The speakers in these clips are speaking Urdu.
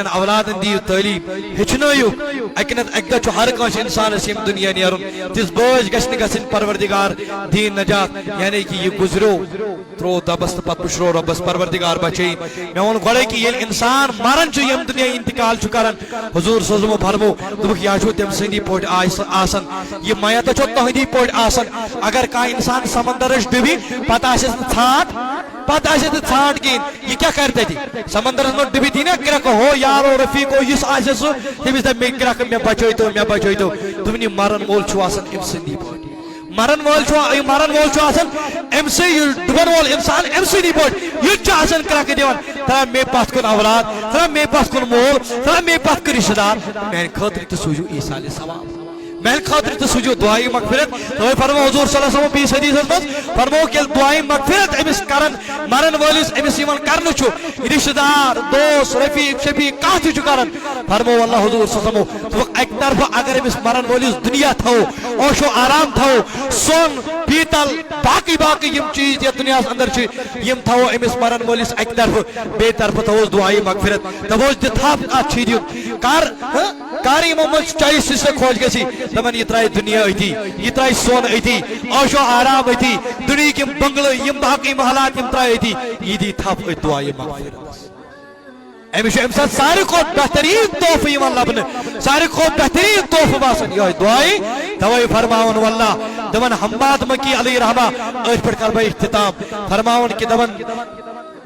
اولادن دیو تعلیم ہچنو اکنت اکدہ چھ ہر کانش انسان یم دنیا نیرن تس بوجھ گھن گھن پروردگار دین نجات یعنی کہ یہ گزرو ترو دبس تو پت پشرو ربس پروردگار بچی میں ون گوڑے کہ یہ انسان مرن چھ یم دنیا انتقال چھ کرن حضور صلی اللہ علیہ وسلم فرمو دبک یا چھو تم سندی پوٹ آسن یہ میت چھو تہندی پوٹ آسن اگر کا انسان سمندرش ڈبی پتہ آسس ژھانٹ پتہ آسس ژھانٹ کین یہ کیا کرتے تھی سمندرس من ڈبی تھی نا کرک ہو یارو رفیقو یس آسے سو تمس دپ میں کرک میں بچویتو دونی مرن وول چھو آسن ام سندی پوٹ مرن وول چھو آسن ام سے ڈبن وول انسان ام سندی پوٹ یہ چھو آسن کرک دیوان ترا میں پتھ کن اولاد ترا میں پتھ کن مول ترا میں پتھ کن رشتہ دار میں خاطر تو سوجو ایسال ثواب میل خاطر تو سوجو دعائی مغفرت تو فرمو حضور صلی اللہ علیہ وسلم بیس حدیث مز فرمو کہ دعائی مغفرت امس کرن مرن ولس امس یمن کرن چھو رشتہ دار دوست رفیق شفیق کانٛہہ تہِ چھُ کرن فرمو اللہ حضور صلی اللہ علیہ وسلم تو ایک طرف اگر امس مرن ولس دنیا تھو اوشو آرام تھو سون پیتل باقی یم چیز یہ دنیا اندر چھ یم تھو امس مرن ولس ایک طرف بے طرف تھوس دعائی مغفرت دپوس دتھاپ ات چھ دیت کار یمو مز چاہیے سے خوش گژھی دپان یہ ترائے دنیا ایتی یہ ترائے سون ایتی اوشو آرام ایتی دنیا کی بنگلہ یم باقی محلات یم ترائے ایتی یہ دی تھاپ دعائی مغفرت امس امس سارے کو بہترین تحفہ یوان لبن سارے کو بہترین تحفہ باسن یہ دعائی دوائی فرماون واللہ دپان حماد مکی علیہ رحمہ اتھ پہ کر بہ اختتام فرماون کہ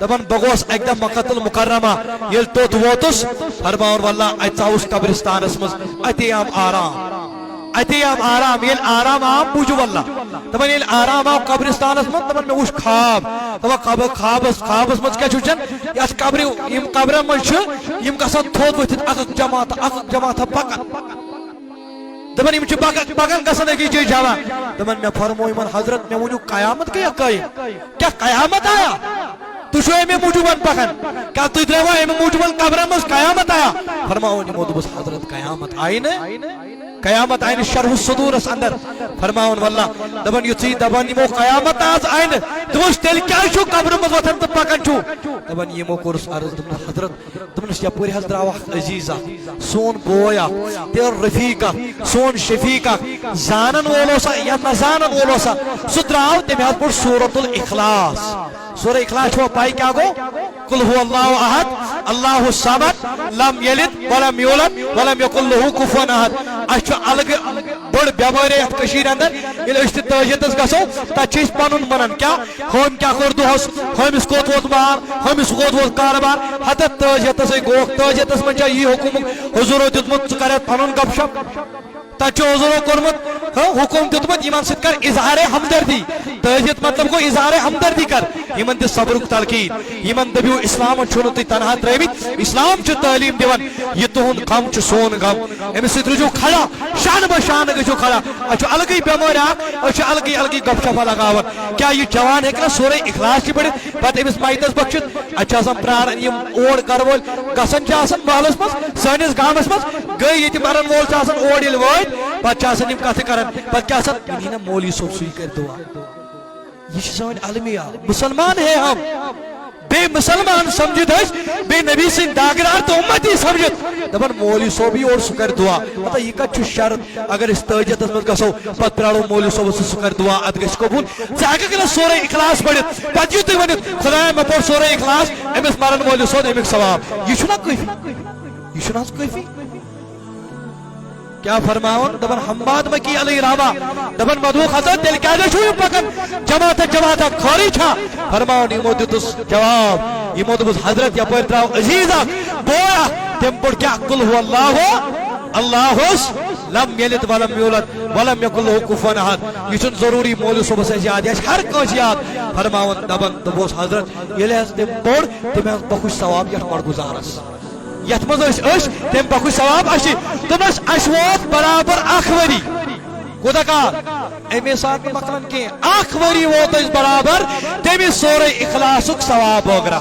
دپان بگوس ایک دم مکۃ المکرمہ یل توت ووتس فرماون واللہ ات ژاوس قبرستانس مز اتیام آرام یل آرام آم بوجو واللہ دپان یل آرام آو قبرستانس مز دپان میں وش خواب دپان خوابس مز کیا چھچن یس قبر یم قبر مز چھ یم گژھان تھوٚد ؤتھِتھ اکھ جماعت پکان دپان یم چھ پکان گژھان أکِس جایہِ جمع دپان مےٚ فرمو یمن حضرت مےٚ ؤنِو قیامت گٔیا قٲیِم کیا قیامت آیا تُہۍ امی موجوبن پکان کیا تُہۍ درٛاوا امی موجوبن قبرن مز قیامت آیا فرماون یمو دوٚپُس حضرت قیامت آیہِ نہٕ قیامت آئین شرح الصدورس اندر فرماون واللہ دبن یتھی دبن یمو قیامت آز آئین دوست تیل کیا چھو قبر مز وطن تو پکن چھو دبن یمو کورس عرض دبن حضرت دبنس یا پوری حضر آوہ عزیزہ سون بویا تیر رفیقہ سون شفیقہ زانن وولوسا یا نزانن وولوسا سدراو تیمیات پر سورة الاخلاص سورة اخلاص چھو پائی کیا گو قل هو اللہ احد اللہ الصمد لم یلد ولم یولد ولم یکن له کفوا احد اچھو الگ بڑ بیماری ات کشیر اندر یل اس تاجتس گسو تا چیز پنن منن کیا ہم کیا کر دو ہمس کوت ووت بار ہمس کوت ووت کاربار حتت تاجتس گو تاجتس من چھ یہ حکم حضور دتمت کرت پنن گپ شپ تچو حضور کورمت حکم دتمت یمن ست کر اظہار ہمدردی تاجت مطلب کو اظہار ہمدردی کر یمن دِ صبرک تلقین یمن دبیو اسلام چھنو تی تنہا ترٲوِتھ اسلام چھ تعلیم دیوان یہ تہند غم چھ سون غم امس سۭتۍ روٗزِو کھڑا شان بہ شان گژھِو کھڑا اچھو الگٕے بٮ۪مٲرۍ اکھ أسۍ چھِ الگٕے گپ شپا لگاوان کیا یہ جوان ہیٚکہِ نا سورُے اخلاص تہِ پٔرِتھ پتہٕ أمِس میتس بخشِتھ اَتہِ چھِ آسان پرٛاران یِم اور گرٕ وٲلۍ گژھان چھِ آسان محلس منٛز سٲنِس گامس منٛز گٔے ییٚتہِ مرن وول چھُ آسان اور ییٚلہِ وٲتۍ پتہٕ چھِ آسان یِم کتھٕ کران پتہٕ کیٛاہ آسان یہِ نا مولوی صٲب سُے کرِ دُعا یہ سون عالمیہ مسلمان ہے ہم بے مسلمان سمجھت ہے بے نبی سے داغدار تو امتی سمجھت دبن مولوی صوبی اور سکر دعا پتہ یہ کچھ شرط اگر اس تاجت مز گسو پت پرارو مولوی صوب سے سکر دعا اد گس قبول زاگہ کلا سورہ اخلاص پڑھت پت یت ونت خدا میں پڑھ سورہ اخلاص امس مرن مولوی صوب امک ثواب یہ چھنا کافی کیا فرماون دبن حماد مکی علیہ رحمہ دبن مدوخ حضرت دل کیا چھو پکن جماعت کھوری چھا فرماون یمو دتس جواب یمو دبس حضرت یا پر تراو عزیزہ بویا تم پڑھ کیا قل هو اللہ لم یلد ولم یولد ولم یکن له کفوا احد یہ چھن ضروری مولوی صبح سے یاد ہے ہر کانس یاد فرماون دبن دبس حضرت یلہ تم پڑھ تم بخش ثواب یت مڑ گزارس یت مز تم بخش ثواب اچھی دبس اس ووت برابر اخ وری خدا کا امی ساتھ مقلن کی اخ وری ووت اس برابر تم سورہ اخلاصک ثواب ہوگرا